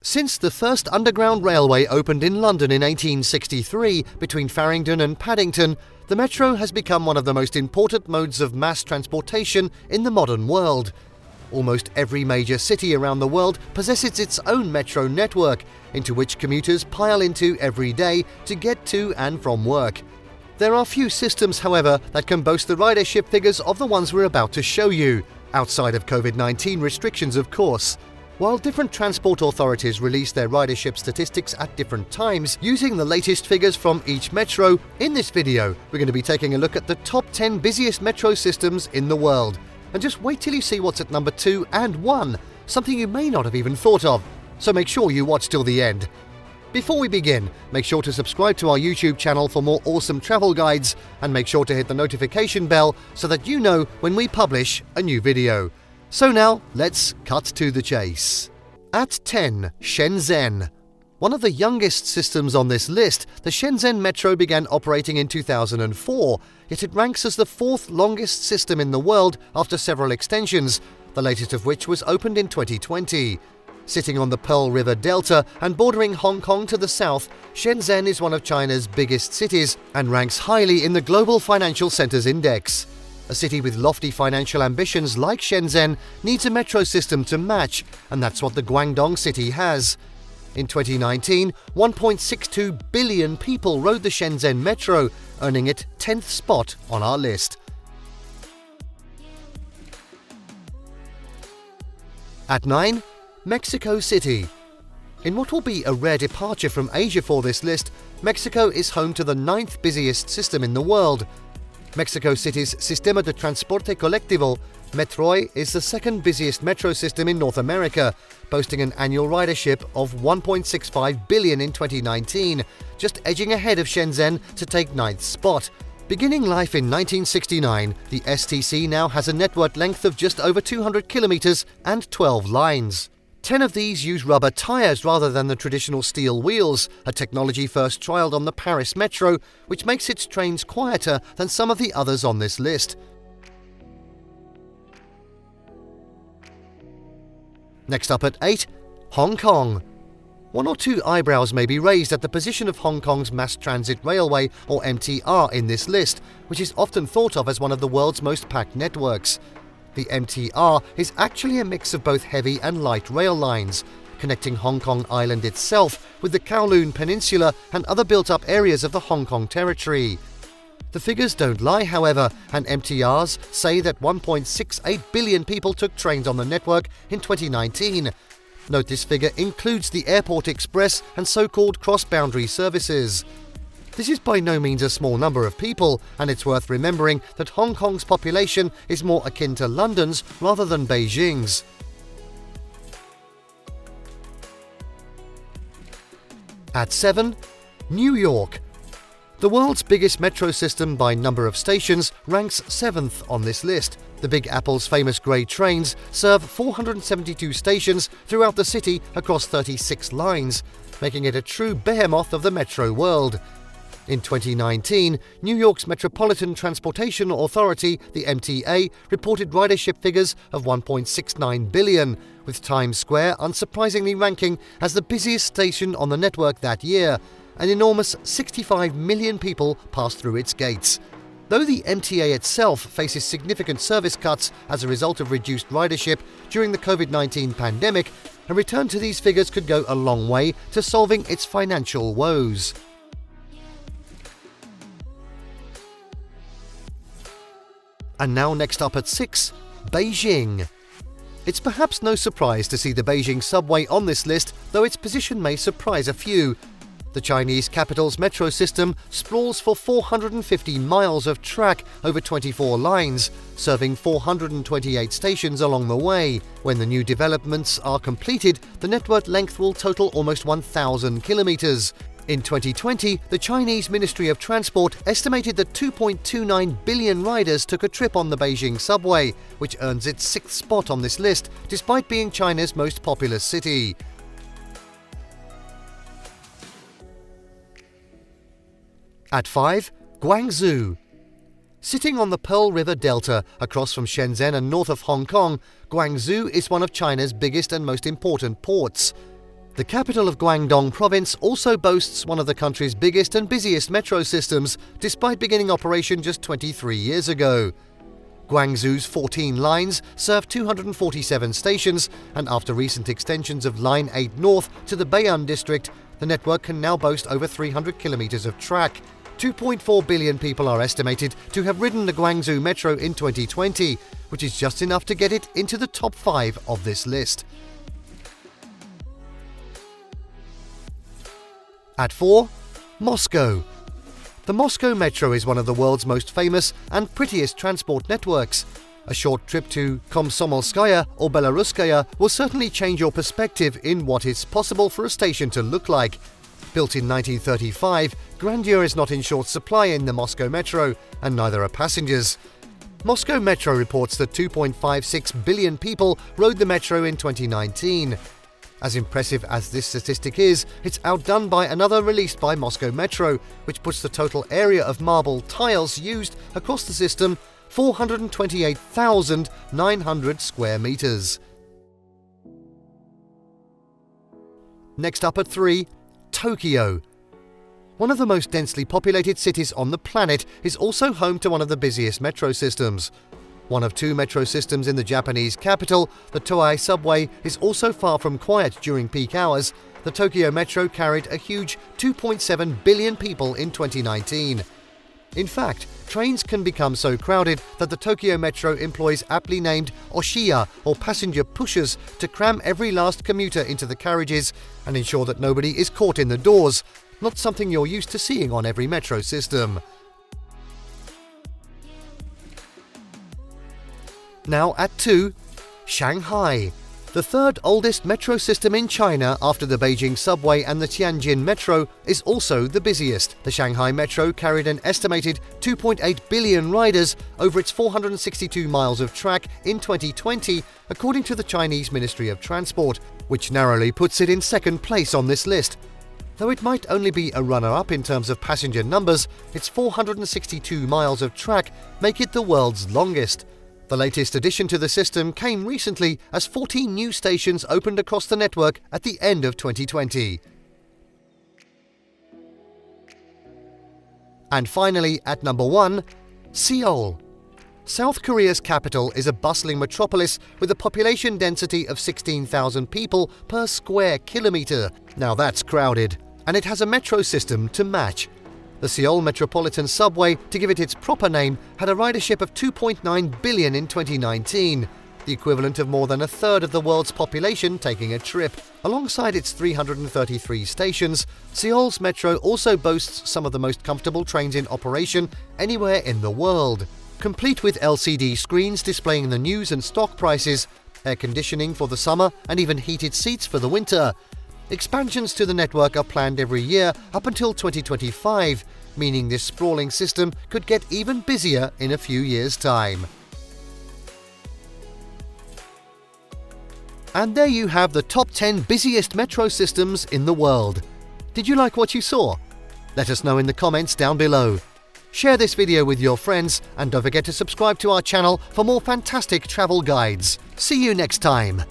Since the first underground railway opened in London in 1863 between Farringdon and Paddington, the metro has become one of the most important modes of mass transportation in the modern world. Almost every major city around the world possesses its own metro network, into which commuters pile into every day to get to and from work. There are few systems, however, that can boast the ridership figures of the ones we're about to show you, outside of COVID-19 restrictions, of course. While different transport authorities release their ridership statistics at different times using the latest figures from each metro, in this video we're going to be taking a look at the top 10 busiest metro systems in the world. And just wait till you see what's at number 2 and 1, something you may not have even thought of, so make sure you watch till the end. Before we begin, make sure to subscribe to our YouTube channel for more awesome travel guides, and make sure to hit the notification bell so that you know when we publish a new video. So now, let's cut to the chase. At 10, Shenzhen. One of the youngest systems on this list, the Shenzhen Metro began operating in 2004, yet it ranks as the 4th longest system in the world after several extensions, the latest of which was opened in 2020. Sitting on the Pearl River Delta and bordering Hong Kong to the south, Shenzhen is one of China's biggest cities and ranks highly in the Global Financial Centers Index. A city with lofty financial ambitions like Shenzhen needs a metro system to match, and that's what the Guangdong city has. In 2019, 1.62 billion people rode the Shenzhen Metro, earning it 10th spot on our list. At 9, Mexico City. In what will be a rare departure from Asia for this list, Mexico is home to the 9th busiest system in the world. Mexico City's Sistema de Transporte Colectivo, Metroy, is the 2nd busiest metro system in North America, boasting an annual ridership of 1.65 billion in 2019, just edging ahead of Shenzhen to take 9th spot. Beginning life in 1969, the STC now has a network length of just over 200 kilometers and 12 lines. 10 of these use rubber tires rather than the traditional steel wheels, a technology first trialled on the Paris Metro, which makes its trains quieter than some of the others on this list. Next up at 8, Hong Kong. One or two eyebrows may be raised at the position of Hong Kong's Mass Transit Railway, or MTR, in this list, which is often thought of as one of the world's most packed networks. The MTR is actually a mix of both heavy and light rail lines, connecting Hong Kong Island itself with the Kowloon Peninsula and other built-up areas of the Hong Kong territory. The figures don't lie, however, and MTRs say that 1.68 billion people took trains on the network in 2019. Note this figure includes the Airport Express and so-called cross-boundary services. This is by no means a small number of people, and it's worth remembering that Hong Kong's population is more akin to London's rather than Beijing's. At 7, New York. The world's biggest metro system by number of stations ranks 7th on this list. The Big Apple's famous grey trains serve 472 stations throughout the city across 36 lines, making it a true behemoth of the metro world. In 2019, New York's Metropolitan Transportation Authority, the MTA, reported ridership figures of 1.69 billion, with Times Square unsurprisingly ranking as the busiest station on the network that year. An enormous 65 million people passed through its gates. Though the MTA itself faces significant service cuts as a result of reduced ridership during the COVID-19 pandemic, a return to these figures could go a long way to solving its financial woes. And now next up at 6, Beijing. It's perhaps no surprise to see the Beijing subway on this list, though its position may surprise a few. The Chinese capital's metro system sprawls for 450 miles of track over 24 lines, serving 428 stations along the way. When the new developments are completed, the network length will total almost 1,000 kilometers. In 2020, the Chinese Ministry of Transport estimated that 2.29 billion riders took a trip on the Beijing subway, which earns its 6th spot on this list, despite being China's most populous city. At 5, Guangzhou. Sitting on the Pearl River Delta across from Shenzhen and north of Hong Kong, Guangzhou is one of China's biggest and most important ports. The capital of Guangdong province also boasts one of the country's biggest and busiest metro systems, despite beginning operation just 23 years ago. Guangzhou's 14 lines serve 247 stations, and after recent extensions of Line 8 North to the Beiyang district, the network can now boast over 300 kilometers of track. 2.4 billion people are estimated to have ridden the Guangzhou Metro in 2020, which is just enough to get it into the top 5 of this list. At 4, Moscow. The Moscow Metro is one of the world's most famous and prettiest transport networks. A short trip to Komsomolskaya or Belaruskaya will certainly change your perspective in what is possible for a station to look like. Built in 1935, grandeur is not in short supply in the Moscow Metro, and neither are passengers. Moscow Metro reports that 2.56 billion people rode the metro in 2019. As impressive as this statistic is, it's outdone by another released by Moscow Metro, which puts the total area of marble tiles used across the system 428,900 square meters. Next up at 3, Tokyo. One of the most densely populated cities on the planet is also home to one of the busiest metro systems. One of 2 metro systems in the Japanese capital, the Toei subway is also far from quiet during peak hours. The Tokyo Metro carried a huge 2.7 billion people in 2019. In fact, trains can become so crowded that the Tokyo Metro employs aptly named oshiya or passenger pushers to cram every last commuter into the carriages and ensure that nobody is caught in the doors, not something you're used to seeing on every metro system. Now at 2, Shanghai. The third oldest metro system in China after the Beijing subway and the Tianjin metro is also the busiest. The Shanghai metro carried an estimated 2.8 billion riders over its 462 miles of track in 2020, according to the Chinese Ministry of Transport, which narrowly puts it in second place on this list. Though it might only be a runner-up in terms of passenger numbers, its 462 miles of track make it the world's longest. The latest addition to the system came recently as 14 new stations opened across the network at the end of 2020. And finally, at number 1, Seoul. South Korea's capital is a bustling metropolis with a population density of 16,000 people per square kilometre. Now that's crowded. And it has a metro system to match. The Seoul Metropolitan Subway, to give it its proper name, had a ridership of 2.9 billion in 2019, the equivalent of more than a third of the world's population taking a trip. Alongside its 333 stations, Seoul's metro also boasts some of the most comfortable trains in operation anywhere in the world. Complete with LCD screens displaying the news and stock prices, air conditioning for the summer, and even heated seats for the winter. Expansions to the network are planned every year up until 2025, meaning this sprawling system could get even busier in a few years' time. And there you have the top 10 busiest metro systems in the world. Did you like what you saw? Let us know in the comments down below. Share this video with your friends and don't forget to subscribe to our channel for more fantastic travel guides. See you next time!